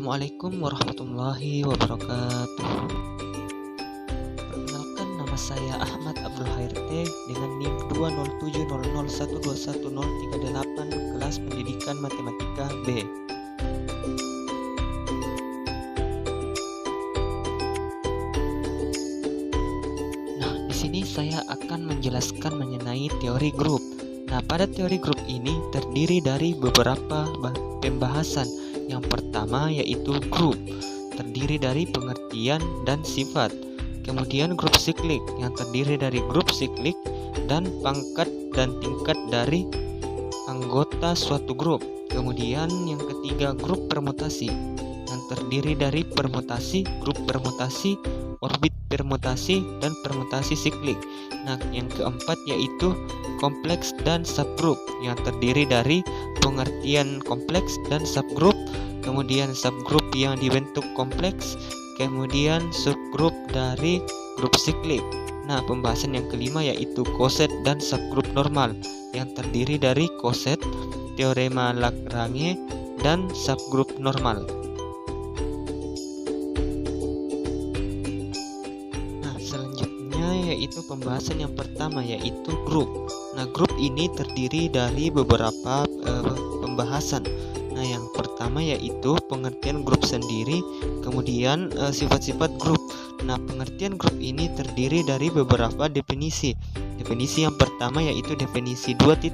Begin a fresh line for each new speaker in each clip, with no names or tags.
Assalamualaikum warahmatullahi wabarakatuh. Perkenalkan, nama saya Ahmad Abdul Hairte dengan NIM 20700121038 kelas pendidikan matematika B. Nah, di sini saya akan menjelaskan mengenai teori grup. Nah, pada teori grup ini terdiri dari beberapa pembahasan. Yang pertama yaitu grup, terdiri dari pengertian dan sifat. Kemudian grup siklik, yang terdiri dari grup siklik dan pangkat dan tingkat dari anggota suatu grup. Kemudian yang ketiga grup permutasi, yang terdiri dari permutasi, grup permutasi, orbit permutasi, dan permutasi siklik. Nah, yang keempat yaitu kompleks dan subgrup, yang terdiri dari pengertian kompleks dan subgrup, kemudian subgrup yang dibentuk kompleks, kemudian subgrup dari grup siklik. Nah, pembahasan yang kelima yaitu koset dan subgrup normal, yang terdiri dari koset, teorema Lagrange, dan subgrup normal. Nah, selanjutnya yaitu pembahasan yang pertama yaitu grup. Nah, grup ini terdiri dari beberapa pembahasan. Nah, yang pertama yaitu pengertian grup sendiri, kemudian sifat-sifat grup. Nah, pengertian grup ini terdiri dari beberapa definisi. Definisi yang pertama yaitu definisi 2.1,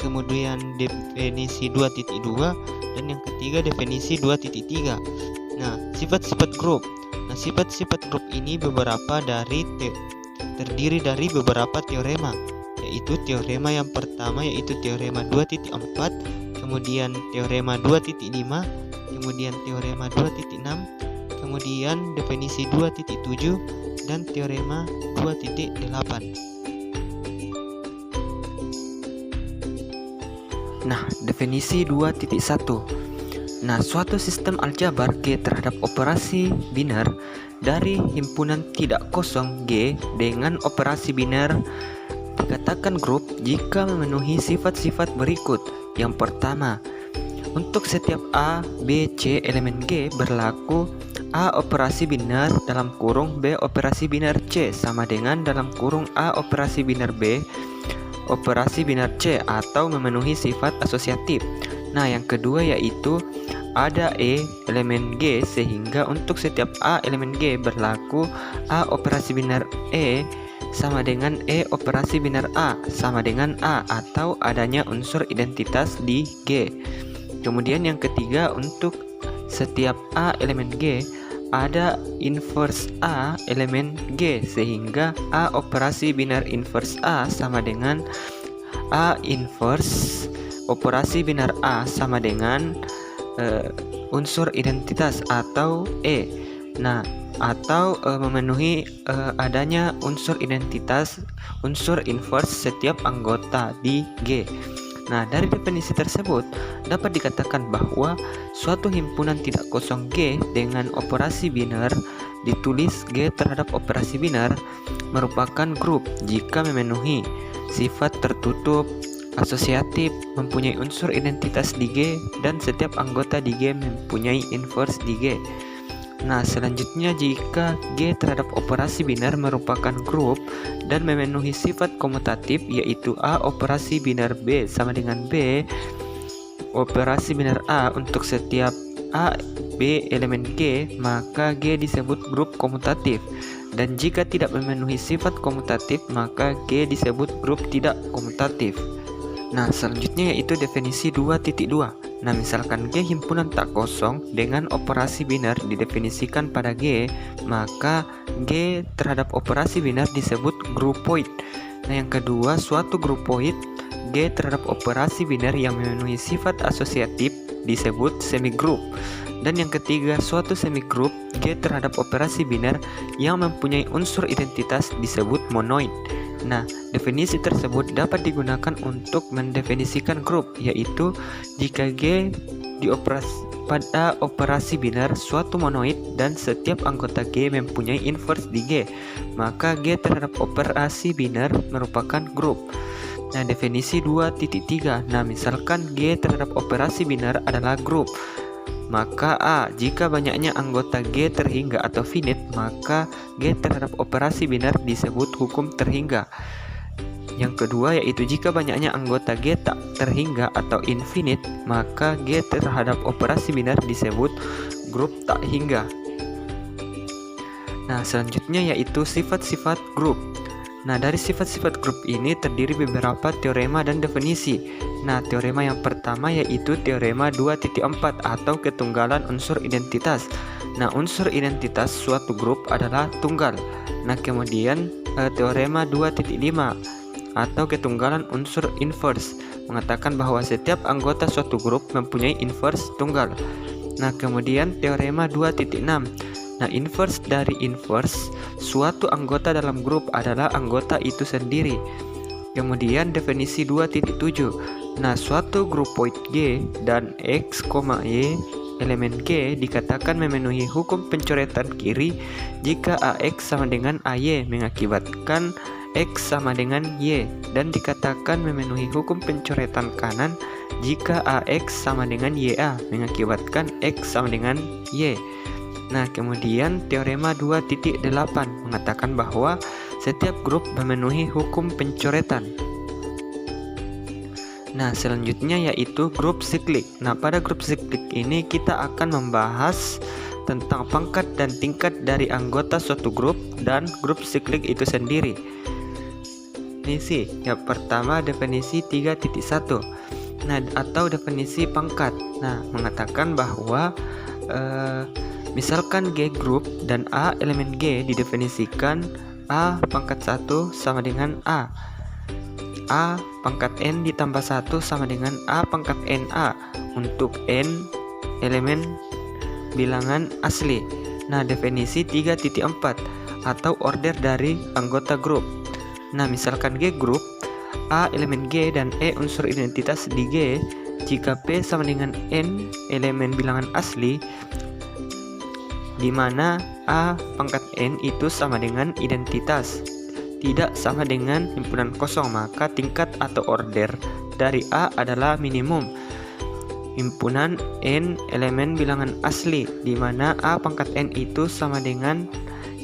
kemudian definisi 2.2, dan yang ketiga definisi 2.3. Nah, sifat-sifat grup. Nah, sifat-sifat grup ini terdiri dari beberapa teorema, yaitu teorema yang pertama yaitu teorema 2.4, kemudian teorema 2.5, kemudian teorema 2.6, kemudian definisi 2.7, dan teorema 2.8. Nah, definisi 2.1. Nah, suatu sistem aljabar G terhadap operasi biner dari himpunan tidak kosong G dengan operasi biner dikatakan grup jika memenuhi sifat-sifat berikut. Yang pertama, untuk setiap A, B, C elemen G berlaku A operasi biner dalam kurung B operasi biner C sama dengan dalam kurung A operasi biner B operasi biner C atau memenuhi sifat asosiatif. Nah, yang kedua yaitu ada E elemen G sehingga untuk setiap A elemen G berlaku A operasi biner E sama dengan E operasi biner A sama dengan A atau adanya unsur identitas di G. Kemudian yang ketiga, untuk setiap A elemen G ada inverse A elemen G sehingga A operasi biner inverse A sama dengan A inverse operasi biner A sama dengan unsur identitas atau E. Nah, atau memenuhi adanya unsur identitas unsur inverse setiap anggota di G. Nah, dari definisi tersebut dapat dikatakan bahwa suatu himpunan tidak kosong G dengan operasi biner ditulis G terhadap operasi biner merupakan grup jika memenuhi sifat tertutup, asosiatif, mempunyai unsur identitas di G, dan setiap anggota di G mempunyai inverse di G. Nah, selanjutnya jika G terhadap operasi biner merupakan grup dan memenuhi sifat komutatif yaitu A operasi biner B sama dengan B operasi biner A untuk setiap A, B elemen G, maka G disebut grup komutatif. Dan jika tidak memenuhi sifat komutatif, maka G disebut grup tidak komutatif. Nah, selanjutnya yaitu definisi 2.2. Nah, misalkan G himpunan tak kosong dengan operasi biner didefinisikan pada G, maka G terhadap operasi biner disebut grupoid. Nah, yang kedua, suatu grupoid G terhadap operasi biner yang memenuhi sifat asosiatif disebut semigrup. Dan yang ketiga, suatu semigrup G terhadap operasi biner yang mempunyai unsur identitas disebut monoid. Nah, definisi tersebut dapat digunakan untuk mendefinisikan grup, yaitu jika G pada operasi biner suatu monoid dan setiap anggota G mempunyai inverse di G, maka G terhadap operasi biner merupakan grup. Nah, definisi 2.3. Nah, misalkan G terhadap operasi biner adalah grup maka A. Jika banyaknya anggota G terhingga atau finite, maka G terhadap operasi binar disebut hukum terhingga. Yang kedua yaitu jika banyaknya anggota G tak terhingga atau infinite, maka G terhadap operasi binar disebut grup tak hingga. Nah, selanjutnya yaitu sifat-sifat grup. Nah, dari sifat-sifat grup ini terdiri beberapa teorema dan definisi. Nah, teorema yang pertama yaitu teorema 2.4 atau ketunggalan unsur identitas. Nah, unsur identitas suatu grup adalah tunggal. Nah, kemudian teorema 2.5 atau ketunggalan unsur inverse mengatakan bahwa setiap anggota suatu grup mempunyai inverse tunggal. Nah, kemudian teorema 2.6. Nah, inverse dari inverse suatu anggota dalam grup adalah anggota itu sendiri. Kemudian definisi 2.7. Nah, suatu grupoid G dan X, Y elemen G dikatakan memenuhi hukum pencoretan kiri jika AX sama dengan AY mengakibatkan X sama dengan Y, dan dikatakan memenuhi hukum pencoretan kanan jika AX sama dengan YA mengakibatkan X sama dengan Y. Nah, kemudian teorema 2.8 mengatakan bahwa setiap grup memenuhi hukum pencoretan. Nah, selanjutnya yaitu grup siklik. Nah, pada grup siklik ini kita akan membahas tentang pangkat dan tingkat dari anggota suatu grup dan grup siklik itu sendiri. Ini sih, yang pertama definisi 3.1. Nah, atau definisi pangkat. Nah, mengatakan bahwa misalkan G grup dan A elemen G didefinisikan A pangkat 1 sama dengan A pangkat N ditambah 1 sama dengan A pangkat NA untuk N elemen bilangan asli. Nah, definisi 3.4 atau order dari anggota grup. Nah, misalkan G grup, A elemen G dan E unsur identitas di G, jika P sama dengan N elemen bilangan asli, di mana A pangkat N itu sama dengan identitas, tidak sama dengan himpunan kosong, maka tingkat atau order dari A adalah minimum himpunan N elemen bilangan asli, di mana A pangkat N itu sama dengan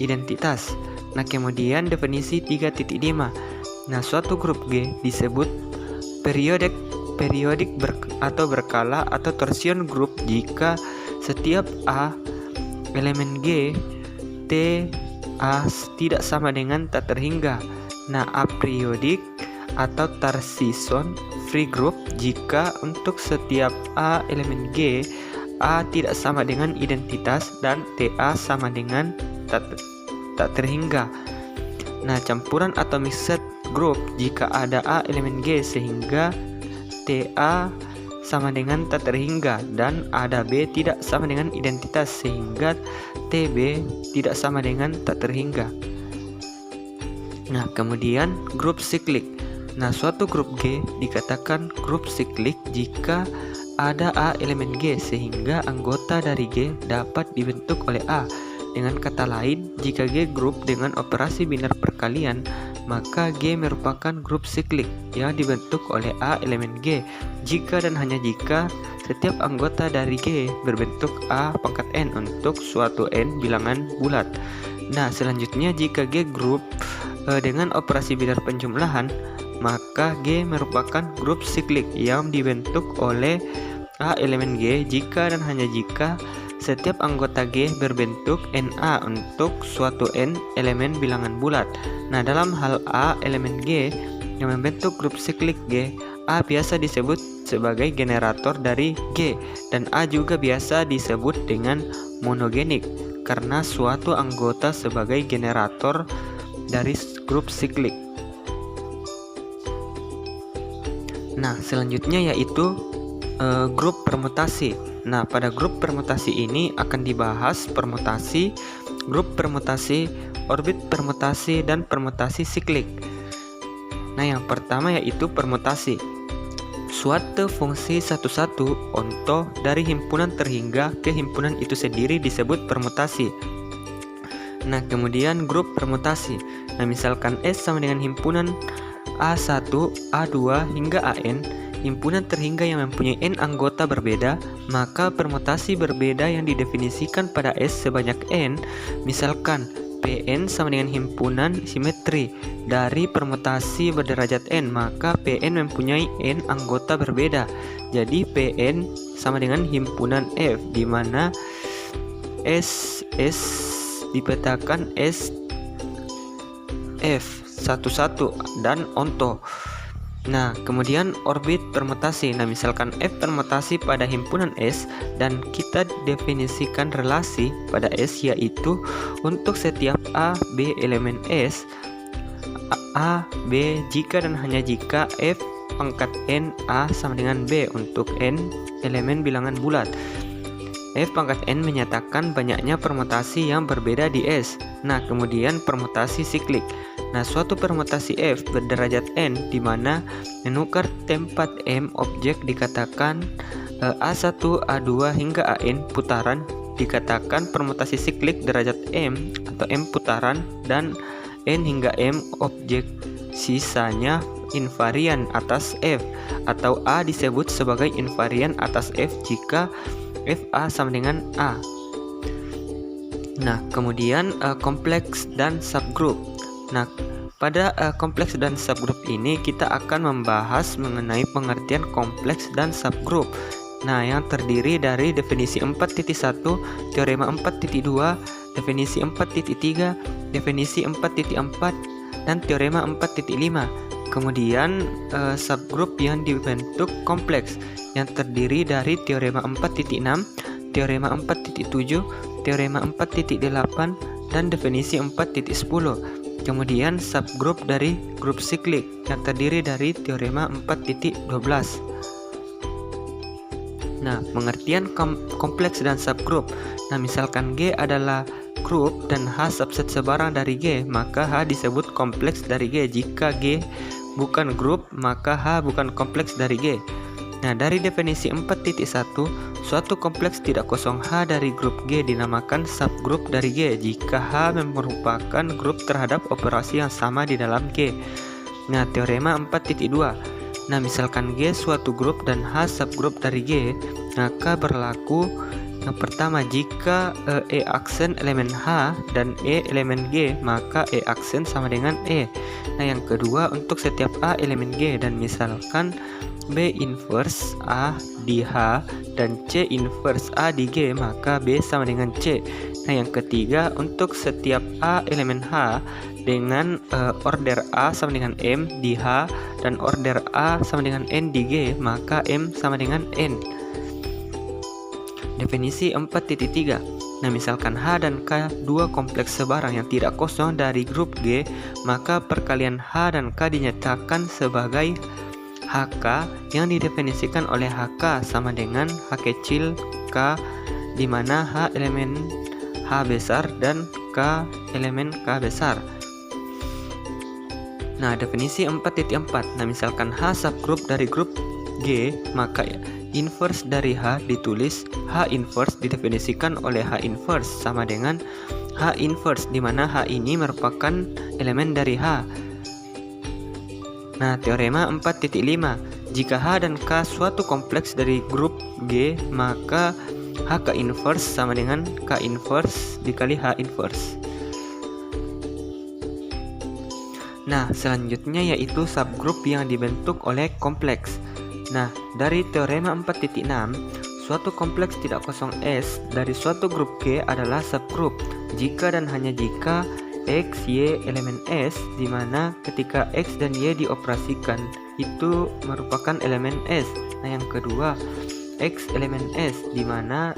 identitas. Nah, kemudian definisi 3.5. Nah, suatu grup G disebut periodik atau berkala atau torsion group jika setiap A elemen G T A tidak sama dengan tak terhingga. Nah, apriodik atau Tarsison free group jika untuk setiap A elemen G A tidak sama dengan identitas dan TA sama dengan tak terhingga. Nah, campuran atau mixed group jika ada A elemen G sehingga TA sama dengan tak terhingga dan ada B tidak sama dengan identitas sehingga TB tidak sama dengan tak terhingga. Nah, kemudian grup siklik. Nah, suatu grup G dikatakan grup siklik jika ada A elemen G sehingga anggota dari G dapat dibentuk oleh A. Dengan kata lain, jika G grup dengan operasi binar perkalian, maka G merupakan grup siklik yang dibentuk oleh A elemen G jika dan hanya jika setiap anggota dari G berbentuk A pangkat N untuk suatu N bilangan bulat. Nah, selanjutnya jika G grup dengan operasi binar penjumlahan, maka G merupakan grup siklik yang dibentuk oleh A elemen G jika dan hanya jika setiap anggota G berbentuk NA untuk suatu N elemen bilangan bulat. Nah, dalam hal A elemen G yang membentuk grup siklik G, A biasa disebut sebagai generator dari G dan A juga biasa disebut dengan monogenik karena suatu anggota sebagai generator dari grup siklik. Nah, selanjutnya yaitu grup permutasi. Nah, pada grup permutasi ini akan dibahas permutasi, grup permutasi, orbit permutasi, dan permutasi siklik. Nah, yang pertama yaitu permutasi. Suatu fungsi satu-satu onto dari himpunan terhingga ke himpunan itu sendiri disebut permutasi. Nah, kemudian grup permutasi. Nah, misalkan S sama dengan himpunan A1, A2 hingga AN himpunan terhingga yang mempunyai n anggota berbeda, maka permutasi berbeda yang didefinisikan pada S sebanyak n, misalkan Pn sama dengan himpunan simetri dari permutasi berderajat n, maka Pn mempunyai n anggota berbeda. Jadi Pn sama dengan himpunan F, di mana S dipetakan S F11 dan onto. Nah, kemudian orbit permutasi. Nah, misalkan F permutasi pada himpunan S, dan kita definisikan relasi pada S, yaitu untuk setiap A, B elemen S, A, B jika dan hanya jika F pangkat N A sama dengan B untuk N elemen bilangan bulat. F pangkat N menyatakan banyaknya permutasi yang berbeda di S. Nah, kemudian permutasi siklik. Nah, suatu permutasi F berderajat N di mana menukar tempat M objek dikatakan A1, A2 hingga AN putaran dikatakan permutasi siklik derajat M atau M putaran, dan N hingga M objek sisanya invarian atas F, atau A disebut sebagai invarian atas F jika FA sama dengan A. Nah, kemudian kompleks dan subgroup. Nah, pada kompleks dan subgroup ini kita akan membahas mengenai pengertian kompleks dan subgroup. Nah, yang terdiri dari definisi 4.1, teorema 4.2, definisi 4.3, definisi 4.4, dan teorema 4.5. Kemudian subgroup yang dibentuk kompleks yang terdiri dari teorema 4.6, teorema 4.7, teorema 4.8, dan definisi 4.10. Kemudian subgroup dari grup siklik yang terdiri dari teorema 4.12. Nah, pengertian kompleks dan subgroup. Nah, misalkan G adalah grup dan H subset sebarang dari G, maka H disebut kompleks dari G. Jika G bukan grup, maka H bukan kompleks dari G. Nah, dari definisi 4.1, suatu kompleks tidak kosong H dari grup G dinamakan subgrup dari G jika H merupakan grup terhadap operasi yang sama di dalam G. Nah, teorema 4.2. Nah, misalkan G suatu grup dan H subgrup dari G, maka berlaku yang pertama, jika E aksen elemen H dan E elemen G, maka E aksen sama dengan E. Nah, yang kedua, untuk setiap A elemen G, dan misalkan B inverse A di H dan C inverse A di G, maka B sama dengan C. Nah, yang ketiga, untuk setiap A elemen H dengan order A sama dengan M di H dan order A sama dengan N di G, maka M sama dengan N. Definisi 4.3. Nah, misalkan H dan K dua kompleks sebarang yang tidak kosong dari grup G, maka perkalian H dan K dinyatakan sebagai HK yang didefinisikan oleh HK sama dengan H kecil K, di mana H elemen H besar dan K elemen K besar. Nah, definisi 4.4. Nah, misalkan H subgrup dari grup G, maka inverse dari H ditulis H inverse didefinisikan oleh H inverse sama dengan H inverse, di mana H ini merupakan elemen dari H. Nah, teorema 4.5. Jika H dan K suatu kompleks dari grup G, maka HK inverse sama dengan K inverse dikali H inverse. Nah, selanjutnya yaitu subgroup yang dibentuk oleh kompleks. Nah, dari teorema 4.6, suatu kompleks tidak kosong S dari suatu grup G adalah subgroup jika dan hanya jika X, Y elemen S, di mana ketika X dan Y dioperasikan itu merupakan elemen S. Nah, yang kedua, X elemen S, di mana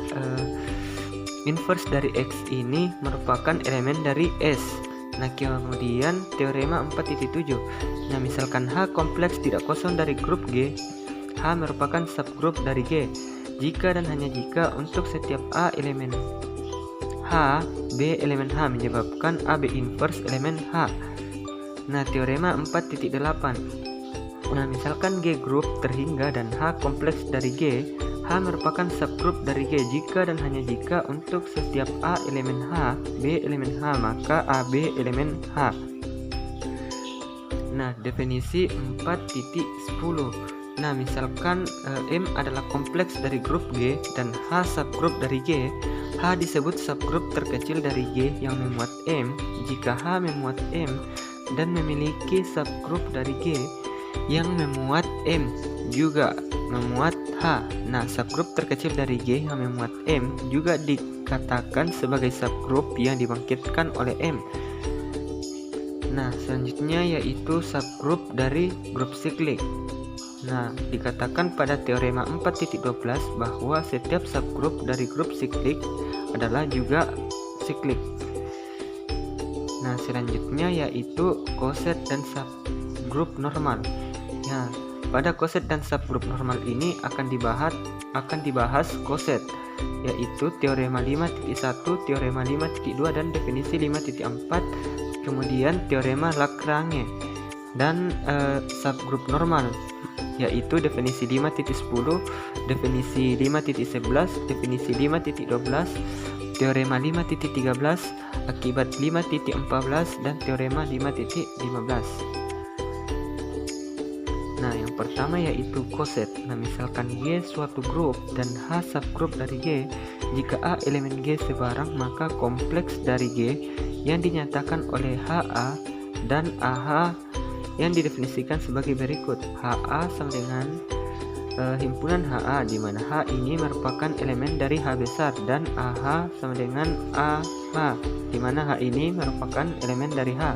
inverse dari X ini merupakan elemen dari S. Nah, kemudian teorema 4.7. Nah, misalkan H kompleks tidak kosong dari grup G, H merupakan subgrup dari G jika dan hanya jika untuk setiap A elemen H, B elemen H menyebabkan AB inverse elemen H. Nah, teorema 4.8. Nah, misalkan G grup terhingga dan H kompleks dari G, H merupakan subgrup dari G jika dan hanya jika untuk setiap A elemen H, B elemen H, maka AB elemen H. Nah, definisi 4.10. Nah, misalkan M adalah kompleks dari grup G dan H subgrup dari G, H disebut subgrup terkecil dari G yang memuat M jika H memuat M dan memiliki subgrup dari G yang memuat M juga memuat H. Nah, subgrup terkecil dari G yang memuat M juga dikatakan sebagai subgrup yang dibangkitkan oleh M. Nah, selanjutnya yaitu subgrup dari grup siklik. Nah, dikatakan pada teorema 4.12 bahwa setiap subgrup dari grup siklik adalah juga siklik. Nah, selanjutnya yaitu koset dan subgrup normal. Nah, pada koset dan subgrup normal ini akan dibahas koset, yaitu teorema 5.1, teorema 5.2 dan definisi 5.4, kemudian teorema Lagrange dan subgrup normal, yaitu definisi 5.10, definisi 5.11, definisi 5.12, teorema 5.13, akibat 5.14 dan teorema 5.15. Nah, yang pertama yaitu koset. Nah, misalkan G suatu grup dan H subgrup dari G, jika A elemen G sebarang, maka kompleks dari G yang dinyatakan oleh HA dan AH yang didefinisikan sebagai berikut. HA sama dengan himpunan HA, di mana H ini merupakan elemen dari H besar, dan AH sama dengan AH, di mana H ini merupakan elemen dari H.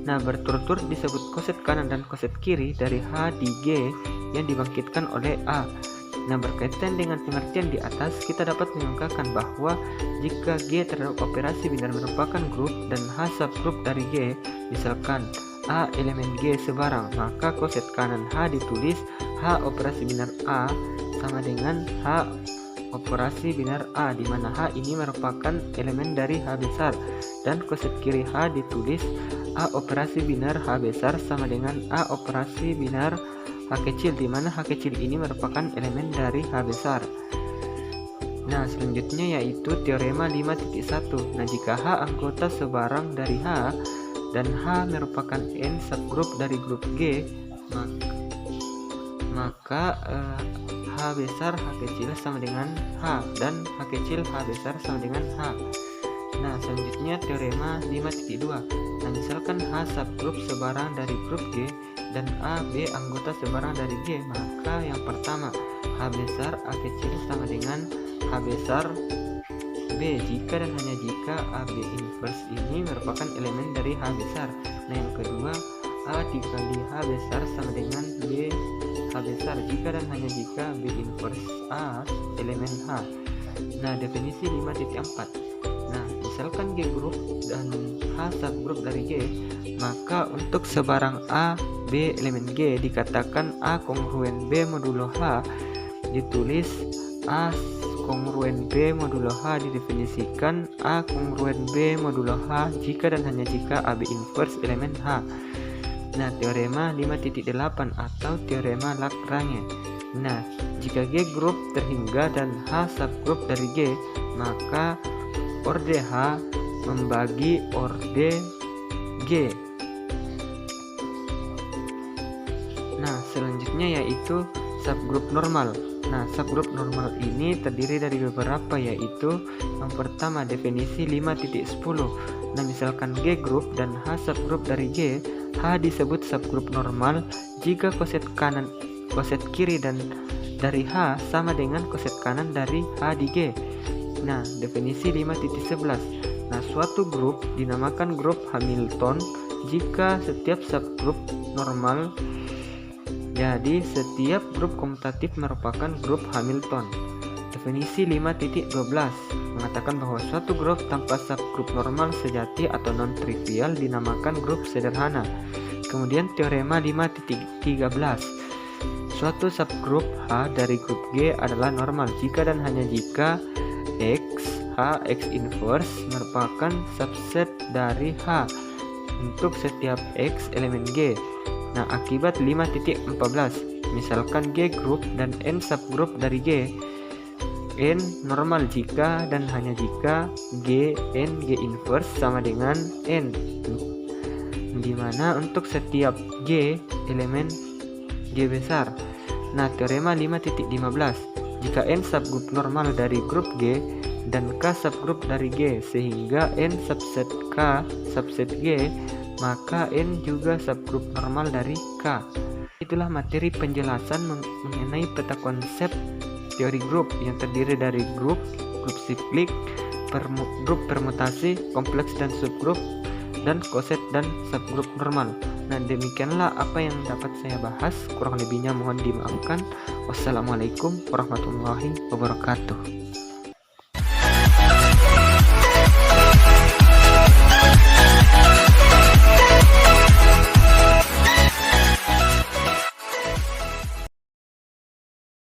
Nah, berturut-turut disebut koset kanan dan koset kiri dari H di G yang dibangkitkan oleh A. Nah, berkaitan dengan pengertian di atas, kita dapat mengungkapkan bahwa jika G terhadap operasi binar merupakan grup dan H subgrup dari G, misalkan A elemen G sebarang, maka koset kanan H ditulis H operasi binar A sama dengan H operasi binar A, di mana H ini merupakan elemen dari H besar, dan koset kiri H ditulis A operasi binar H besar sama dengan A operasi binar H kecil, di mana H kecil ini merupakan elemen dari H besar. Nah, selanjutnya yaitu teorema 5.1. Nah, jika H anggota sebarang dari H dan H merupakan N subgrup dari grup G, maka H besar H kecil sama dengan H dan H kecil H besar sama dengan H. Nah, selanjutnya teorema 5.2. Nah, misalkan H subgrup sebarang dari grup G dan A, B anggota sebarang dari G, maka yang pertama H besar A kecil sama dengan H besar B jika dan hanya jika AB inverse ini merupakan elemen dari H besar. Nah, yang kedua A dikali H besar sama dengan B H besar jika dan hanya jika B inverse A elemen H. Nah, definisi 5.4. Nah, misalkan G grup dan H subgrup dari G, maka untuk sebarang A, B elemen G dikatakan A kongruen B modulo H, ditulis A kongruen B modulo H didefinisikan A kongruen B modulo H jika dan hanya jika AB inverse elemen H. Nah, teorema 5.8 atau teorema Lagrange. Nah, jika G grup terhingga dan H subgrup dari G, maka orde H membagi orde G. Nah, selanjutnya yaitu subgrup normal. Nah, subgrup normal ini terdiri dari beberapa, yaitu yang pertama definisi 5.10. Nah, misalkan G grup dan H subgrup dari G, H disebut subgrup normal jika koset kanan koset kiri dan dari H sama dengan koset kanan dari H di G. Nah, definisi 5.11. Nah, suatu grup dinamakan grup Hamilton jika setiap subgrup normal. Jadi, setiap grup komutatif merupakan grup Hamilton. Definisi 5.12 mengatakan bahwa suatu grup tanpa subgrup normal sejati atau non-trivial dinamakan grup sederhana. Kemudian teorema 5.13. Suatu subgrup H dari grup G adalah normal jika dan hanya jika X inverse merupakan subset dari H untuk setiap X elemen G. Nah, akibat 5.14. Misalkan G grup dan N subgrup dari G, N normal jika dan hanya jika G inverse sama dengan N, dimana untuk setiap G elemen G besar. Nah, teorema 5.15, jika N subgrup normal dari grup G dan K subgrup dari G sehingga N subset K subset G, maka N juga subgrup normal dari K. Itulah materi penjelasan mengenai peta konsep teori grup yang terdiri dari grup siklik, grup permutasi, kompleks dan subgrup, dan koset dan subgrup normal. Nah, demikianlah apa yang dapat saya bahas. Kurang lebihnya mohon dimaafkan. Wassalamualaikum warahmatullahi wabarakatuh.